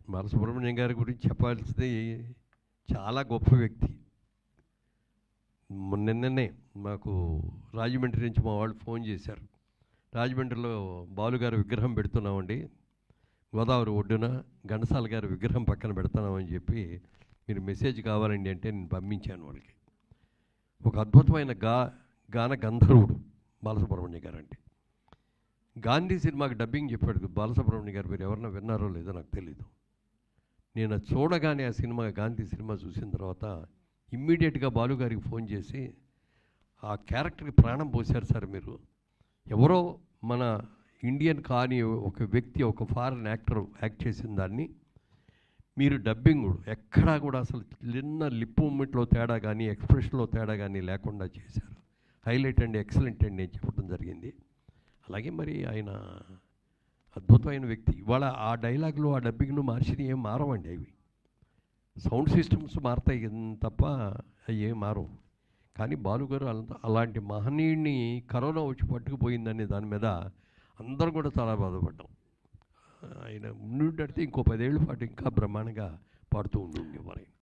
బాలసుబ్రహ్మణ్యం గారి గురించి చెప్పాల్సింది చాలా గొప్ప వ్యక్తి. నిన్ననే మాకు రాజమండ్రి నుంచి మా వాళ్ళు ఫోన్ చేశారు. రాజమండ్రిలో బాలుగారి విగ్రహం పెడుతున్నామండి, గోదావరి ఒడ్డున ఘంటసాల గారి విగ్రహం పక్కన పెడుతున్నామని చెప్పి మీరు మెసేజ్ కావాలండి అంటే నేను పంపించాను వాళ్ళకి. ఒక అద్భుతమైన గాన గంధర్వుడు బాలసుబ్రహ్మణ్యం గారు. అంటే గాంధీ సినిమాకి డబ్బింగ్ చెప్పాడు బాలసుబ్రహ్మణ్యం గారు. మీరు ఎవరన్నా విన్నారో లేదో నాకు తెలీదు. నేను అది చూడగానే ఆ సినిమా, గాంధీ సినిమా చూసిన తర్వాత ఇమ్మీడియట్గా బాలుగారికి ఫోన్ చేసి, ఆ క్యారెక్టర్కి ప్రాణం పోశారు సార్ మీరు. ఎవరో మన ఇండియన్ కానీ ఒక వ్యక్తి, ఒక ఫారెన్ యాక్టర్ యాక్ట్ చేసిన దాన్ని మీరు డబ్బింగ్ ఎక్కడా కూడా అసలు చిన్న లిప్ మూమెంట్లో తేడా కానీ, ఎక్స్ప్రెషన్లో తేడా కానీ లేకుండా చేశారు. హైలైట్ అండి, ఎక్సలెంట్ అండి అని చెప్పడం జరిగింది. అలాగే మరి ఆయన అద్భుతమైన వ్యక్తి. ఇవాళ ఆ డైలాగులు, ఆ డబ్బింగ్ను మార్చిని ఏం మారవండి. అవి సౌండ్ సిస్టమ్స్ మారుతాయి తప్ప అవి ఏం మారవు. కానీ బాలుగారు అలాంటి మహనీయుడిని కరోనా వచ్చి పట్టుకుపోయిందనే దాని మీద అందరం కూడా చాలా బాధపడ్డాం. ఆయన ఉండుంటే ఇంకో 10 ఏళ్ళ పాటు ఇంకా బ్రహ్మాండంగా పాడుతూ ఉండేవారు.